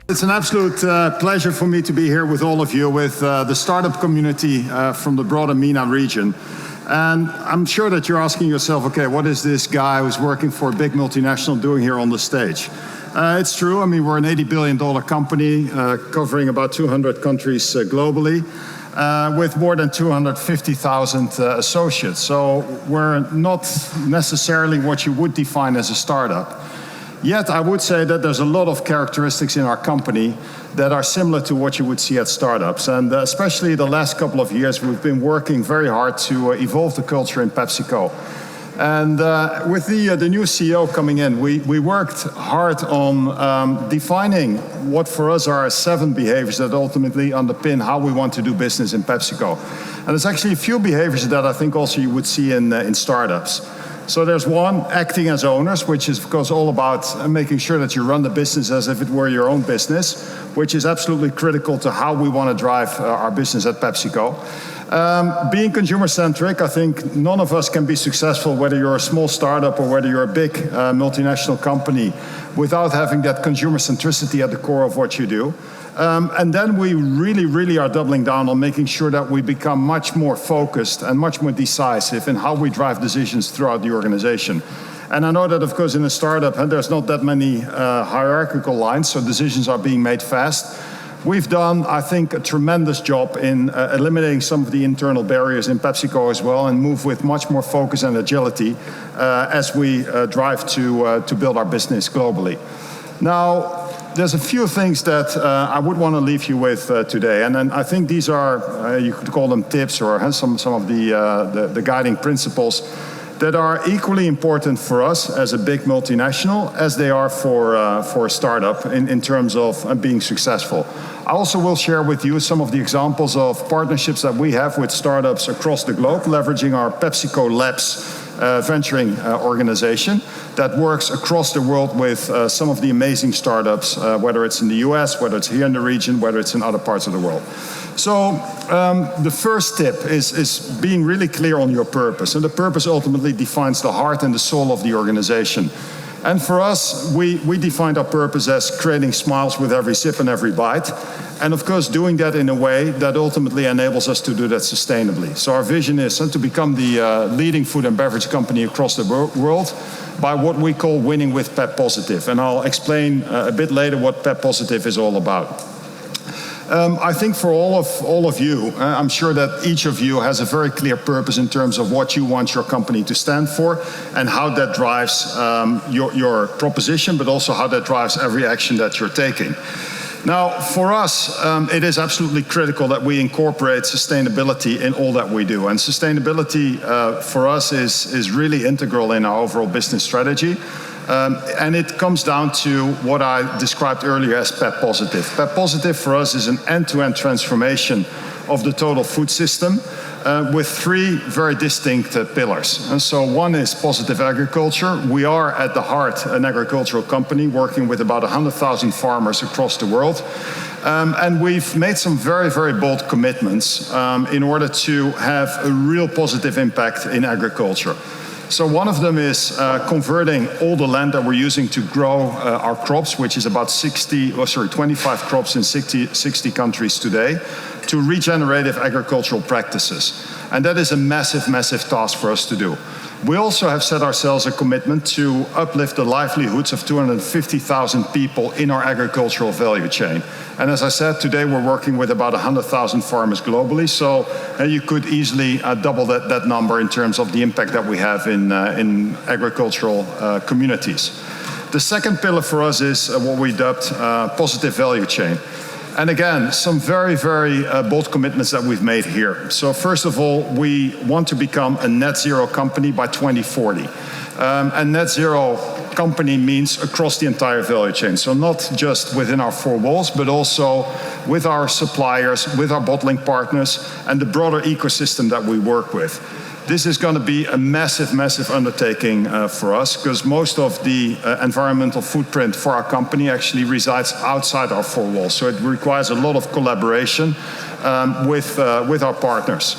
It's an absolute pleasure for me to be here with all of you, with the startup community from the broader MENA region. And I'm sure that you're asking yourself, okay, what is this guy who's working for a big multinational doing here on the stage? It's true. I mean, we're an $80 billion company covering about 200 countries globally, with more than 250,000 associates. So we're not necessarily what you would define as a startup. Yet I would say that there's a lot of characteristics in our company that are similar to what you would see at startups. And especially the last couple of years, we've been working very hard to evolve the culture in PepsiCo. And with the new CEO coming in, we worked hard on defining what for us are 7 behaviors that ultimately underpin how we want to do business in PepsiCo. And there's actually a few behaviors that I think also you would see in startups. So there's one, acting as owners, which is of course all about making sure that you run the business as if it were your own business, which is absolutely critical to how we want to drive our business at PepsiCo. Being consumer-centric, I think none of us can be successful, whether you're a small startup or whether you're a big multinational company, without having that consumer centricity at the core of what you do. And then we really are doubling down on making sure that we become much more focused and much more decisive in how we drive decisions throughout the organization. And I know that, of course, in a startup, there's not that many hierarchical lines, so decisions are being made fast. We've done, I think, a tremendous job in eliminating some of the internal barriers in PepsiCo as well, and move with much more focus and agility as we drive to build our business globally. Now, there's a few things that I would want to leave you with today, and then I think these are, you could call them tips or some of the guiding principles that are equally important for us as a big multinational as they are for a startup in terms of being successful. I also will share with you some of the examples of partnerships that we have with startups across the globe, leveraging our PepsiCo Labs venturing organization that works across the world with some of the amazing startups, whether it's in the US, whether it's here in the region, whether it's in other parts of the world. So the first tip is being really clear on your purpose. And the purpose ultimately defines the heart and the soul of the organization. And for us, we defined our purpose as creating smiles with every sip and every bite. And of course, doing that in a way that ultimately enables us to do that sustainably. So our vision is to become the leading food and beverage company across the world by what we call winning with Pep Positive. And I'll explain a bit later what Pep Positive is all about. I think for all of you, I'm sure that each of you has a very clear purpose in terms of what you want your company to stand for and how that drives your proposition, but also how that drives every action that you're taking. Now, for us, it is absolutely critical that we incorporate sustainability in all that we do. And sustainability for us is really integral in our overall business strategy. And it comes down to what I described earlier as Pep Positive. Pep Positive for us is an end-to-end transformation of the total food system with 3 very distinct pillars. And so one is positive agriculture. We are at the heart an agricultural company working with about 100,000 farmers across the world. And we've made some very bold commitments in order to have a real positive impact in agriculture. So one of them is converting all the land that we're using to grow our crops, which is about 25 crops in 60 countries today, to regenerative agricultural practices. And that is a massive task for us to do. We also have set ourselves a commitment to uplift the livelihoods of 250,000 people in our agricultural value chain. And as I said, today we're working with about 100,000 farmers globally, so you could easily double that number in terms of the impact that we have in agricultural communities. The second pillar for us is what we dubbed positive value chain. And again, some very bold commitments that we've made here. So first of all, we want to become a net zero company by 2040. And net zero company means across the entire value chain. So not just within our 4 walls, but also with our suppliers, with our bottling partners, and the broader ecosystem that we work with. This is going to be a massive undertaking for us, because most of the environmental footprint for our company actually resides outside our 4 walls. So it requires a lot of collaboration with our partners.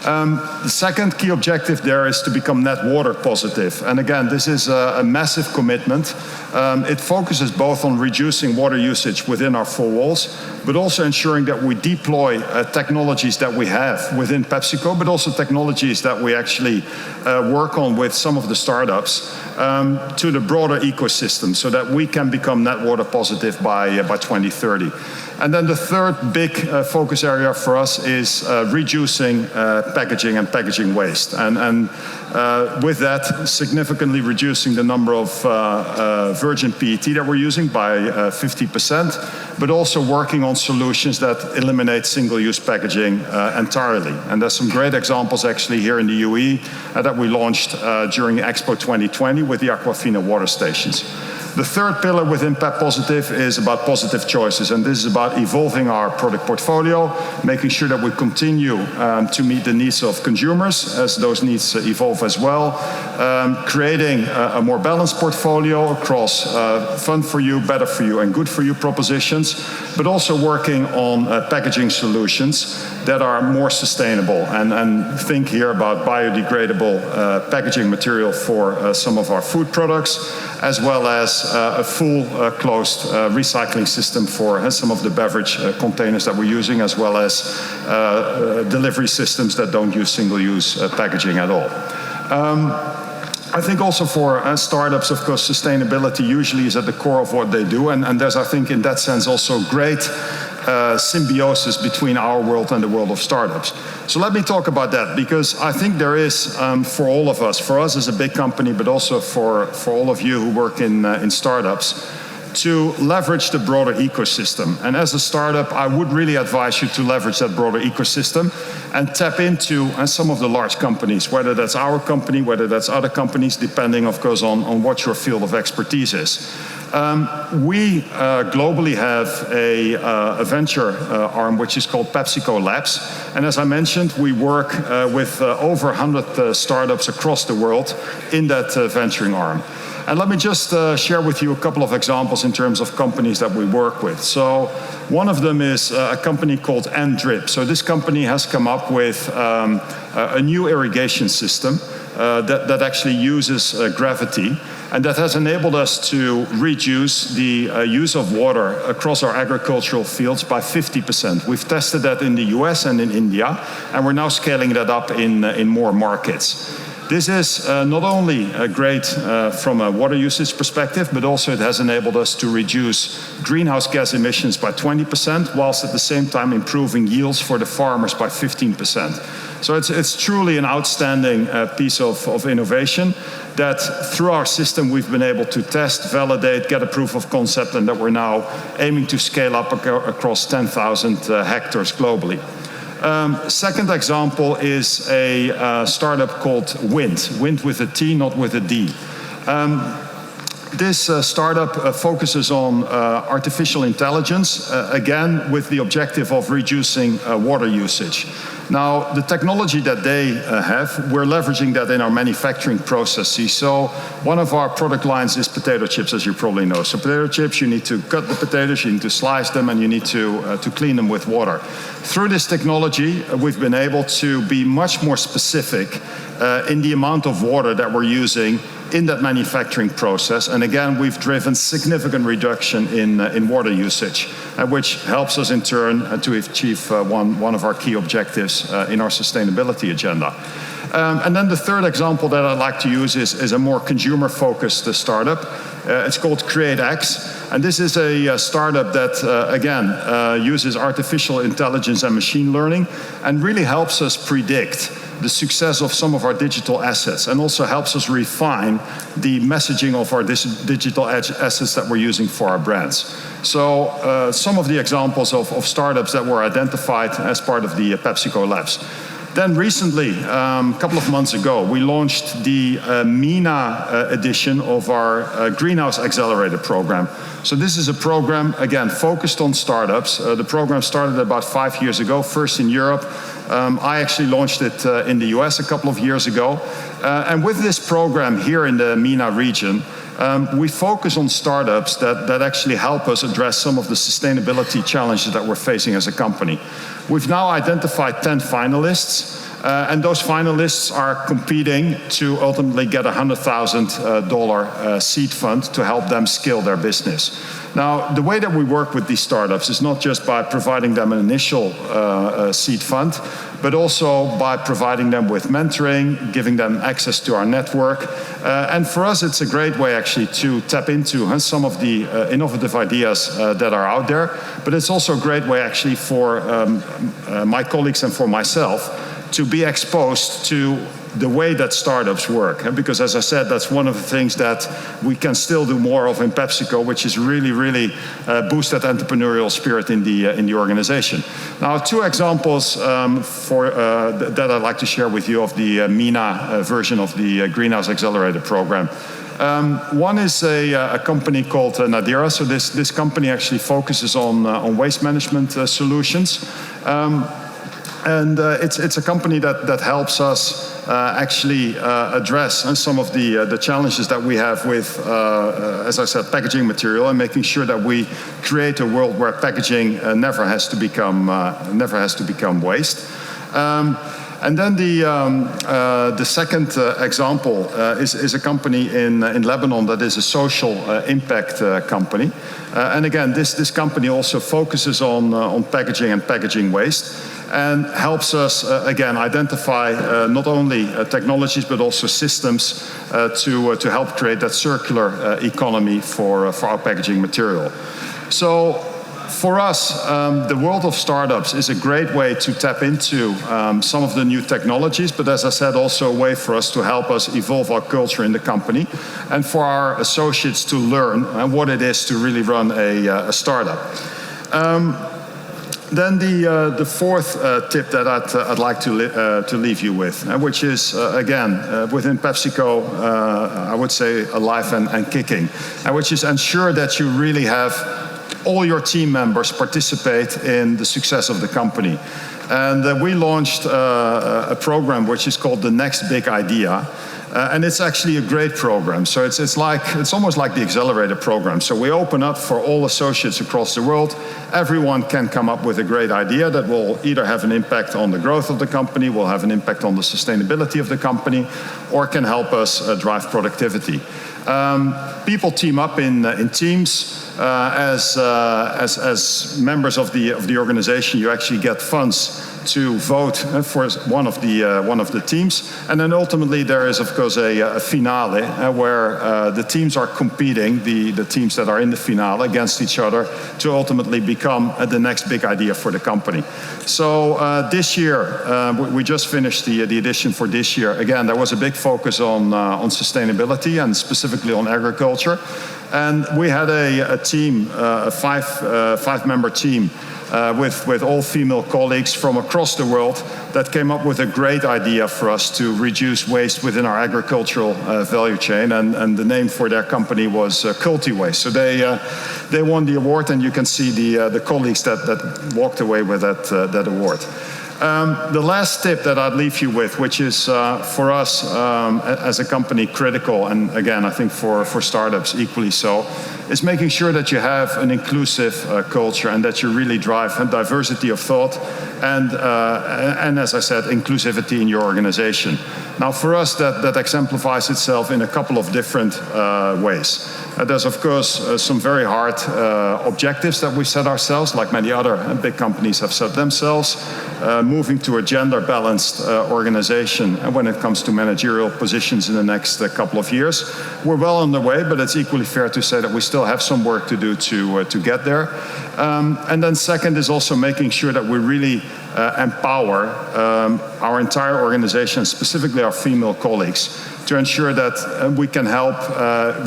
The second key objective there is to become net water positive. And again, this is a massive commitment. It focuses both on reducing water usage within our four walls, but also ensuring that we deploy technologies that we have within PepsiCo, but also technologies that we actually work on with some of the startups to the broader ecosystem so that we can become net water positive by 2030. And then the third big focus area for us is reducing packaging and packaging waste. And with that, significantly reducing the number of virgin PET that we're using by 50%, but also working on solutions that eliminate single-use packaging entirely. And there's some great examples actually here in the UAE that we launched during Expo 2020 with the Aquafina water stations. The third pillar within PEP Positive is about positive choices, and this is about evolving our product portfolio, making sure that we continue to meet the needs of consumers as those needs evolve as well, creating a more balanced portfolio across fun for you, better for you, and good for you propositions, but also working on packaging solutions that are more sustainable. And think here about biodegradable packaging material for some of our food products, as well as a full closed recycling system for some of the beverage containers that we're using, as well as delivery systems that don't use single-use packaging at all. I think also for startups, of course, sustainability usually is at the core of what they do, and there's, I think, in that sense also great symbiosis between our world and the world of startups. So let me talk about that, because I think there is, for all of us, for us as a big company, but also for all of you who work in startups, to leverage the broader ecosystem. And as a startup, I would really advise you to leverage that broader ecosystem and tap into some of the large companies, whether that's our company, whether that's other companies, depending, of course, on what your field of expertise is. We globally have a venture arm which is called PepsiCo Labs. And as I mentioned, we work with over 100 startups across the world in that venturing arm. And let me just share with you a couple of examples in terms of companies that we work with. So one of them is a company called Drip. So this company has come up with a new irrigation system that actually uses gravity, and that has enabled us to reduce the use of water across our agricultural fields by 50%. We've tested that in the US and in India, and we're now scaling that up in more markets. This is not only great from a water usage perspective, but also it has enabled us to reduce greenhouse gas emissions by 20%, whilst at the same time improving yields for the farmers by 15%. So it's truly an outstanding piece of innovation that through our system we've been able to test, validate, get a proof of concept, and that we're now aiming to scale up across 10,000 hectares globally. Second example is a startup called Wind with a T, not with a D. This startup focuses on artificial intelligence, again with the objective of reducing water usage. Now, the technology that they have, we're leveraging that in our manufacturing processes. So one of our product lines is potato chips, as you probably know. So potato chips, you need to cut the potatoes, you need to slice them, and you need to clean them with water. Through this technology, we've been able to be much more specific in the amount of water that we're using in that manufacturing process. And again, we've driven significant reduction in water usage, which helps us in turn to achieve one of our key objectives in our sustainability agenda. And then the third example that I'd like to use is a more consumer-focused startup. It's called CreateX, and this is a startup that, again, uses artificial intelligence and machine learning and really helps us predict the success of some of our digital assets, and also helps us refine the messaging of our digital assets that we're using for our brands. So some of the examples of startups that were identified as part of the PepsiCo Labs. Then recently, a couple of months ago, we launched the MENA edition of our Greenhouse Accelerator program. So this is a program, again, focused on startups. The program started about 5 years ago, first in Europe. I actually launched it in the US a couple of years ago. And with this program here in the MENA region, we focus on startups that actually help us address some of the sustainability challenges that we're facing as a company. We've now identified 10 finalists, And those finalists are competing to ultimately get a $100,000 seed fund to help them scale their business. Now, the way that we work with these startups is not just by providing them an initial seed fund, but also by providing them with mentoring, giving them access to our network. And for us, it's a great way actually to tap into some of the innovative ideas that are out there. But it's also a great way actually for my colleagues and for myself to be exposed to the way that startups work. Because as I said, that's one of the things that we can still do more of in PepsiCo, which is really boost that entrepreneurial spirit in the organization. Now, two examples that I'd like to share with you of the MENA version of the Greenhouse Accelerator program. One is a company called Nadira. So this company actually focuses on waste management solutions. And it's a company that helps us actually address some of the challenges that we have with, as I said, packaging material, and making sure that we create a world where packaging never has to become waste. And then the second example is a company in Lebanon that is a social impact company. And again, this company also focuses on packaging and packaging waste, and helps us, again, identify not only technologies but also systems to help create that circular economy for our packaging material. So for us, the world of startups is a great way to tap into some of the new technologies, but as I said, also a way for us to help us evolve our culture in the company, and for our associates to learn what it is to really run a startup. Then the fourth tip that I'd like to leave you with, which is, again, within PepsiCo, I would say alive and kicking, which is ensure that you really have all your team members participate in the success of the company. And we launched a program which is called The Next Big Idea. And it's actually a great program. So it's almost like the accelerator program. So we open up for all associates across the world. Everyone can come up with a great idea that will either have an impact on the growth of the company, will have an impact on the sustainability of the company, or can help us drive productivity. People team up in teams. As members of the organization, you actually get funds to vote for one of the teams, and then ultimately there is, of course, a finale where the teams are competing, the teams that are in the finale, against each other to ultimately become the next big idea for the company. So this year we just finished the edition for this year. Again, there was a big focus on sustainability and specifically on agriculture, and we had a team, a five-member team. With all female colleagues from across the world that came up with a great idea for us to reduce waste within our agricultural value chain, and the name for their company was Cultiwaste. So they won the award, and you can see the colleagues that walked away with that award. The last tip that I'd leave you with, which is for us as a company critical, and again I think for startups equally so, is making sure that you have an inclusive culture and that you really drive a diversity of thought and as I said, inclusivity in your organization. Now for us that exemplifies itself in a couple of different ways. There's of course some very hard objectives that we set ourselves, like many other big companies have set themselves, moving to a gender-balanced organization when it comes to managerial positions in the next couple of years. We're well on the way, but it's equally fair to say that we still have some work to do to get there. And then second is also making sure that we really empower our entire organization, specifically our female colleagues, to ensure that we can help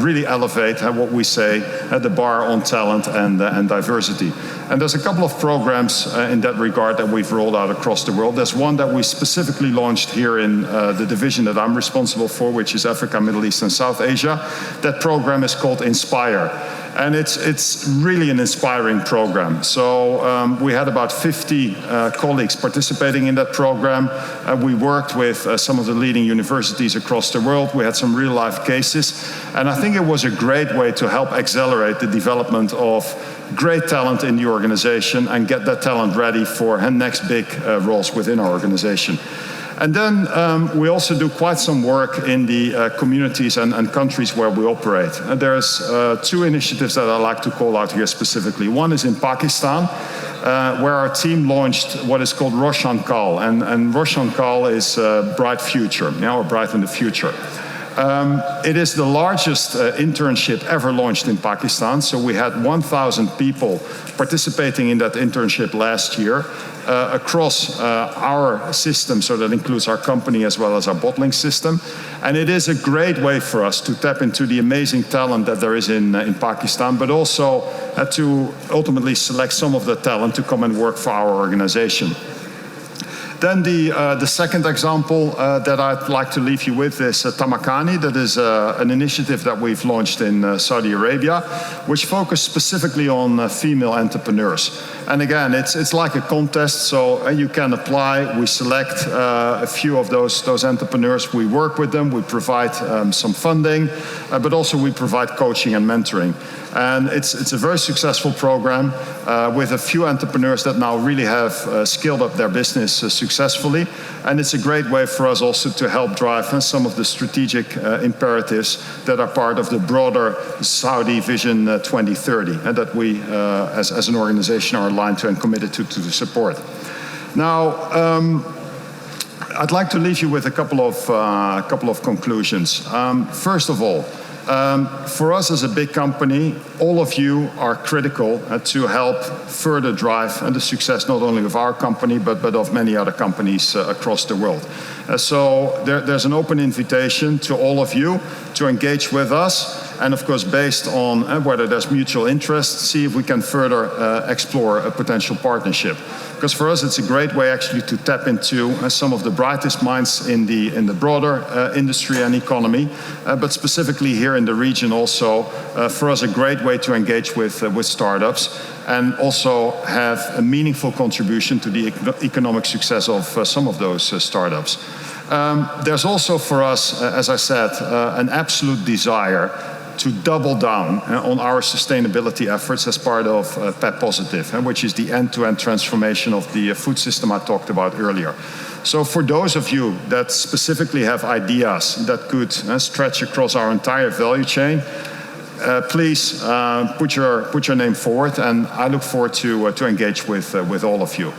really elevate what we say at the bar on talent and diversity. And there's a couple of programs in that regard that we've rolled out across the world. There's one that we specifically launched here in the division that I'm responsible for, which is Africa, Middle East, and South Asia. That program is called Inspire. And it's really an inspiring program. So we had about 50 colleagues participating in that program. We worked with some of the leading universities across the world. We had some real-life cases. And I think it was a great way to help accelerate the development of great talent in the organization and get that talent ready for next big roles within our organization. And then we also do quite some work in the communities and countries where we operate. And there's 2 initiatives that I'd like to call out here specifically. One is in Pakistan, where our team launched what is called Roshan Kal. And Roshan Kal is Bright Future, or Bright in the Future. It is the largest internship ever launched in Pakistan. So we had 1,000 people participating in that internship last year across our system. So that includes our company as well as our bottling system. And it is a great way for us to tap into the amazing talent that there is in Pakistan, but also to ultimately select some of the talent to come and work for our organization. Then the second example that I'd like to leave you with is Tamakani. That is an initiative that we've launched in Saudi Arabia, which focused specifically on female entrepreneurs. And again, it's like a contest, so you can apply. We select a few of those entrepreneurs. We work with them. We provide some funding, but also we provide coaching and mentoring. And it's a very successful program with a few entrepreneurs that now really have scaled up their business successfully. And it's a great way for us also to help drive some of the strategic imperatives that are part of the broader Saudi Vision 2030, and that we, as an organization, are aligned to and committed to support. Now, I'd like to leave you with a couple of conclusions. First of all, for us as a big company, all of you are critical to help further drive the success not only of our company, but of many other companies across the world. So there's an open invitation to all of you to engage with us, and of course based on whether there's mutual interest, see if we can further explore a potential partnership. Because for us it's a great way actually to tap into some of the brightest minds in the broader industry and economy, but specifically here in the region also, for us a great way to engage with startups and also have a meaningful contribution to the economic success of some of those startups. There's also for us, as I said, an absolute desire to double down on our sustainability efforts as part of PEP Positive, which is the end-to-end transformation of the food system I talked about earlier. So for those of you that specifically have ideas that could stretch across our entire value chain, please put your name forward, and I look forward to engage with all of you.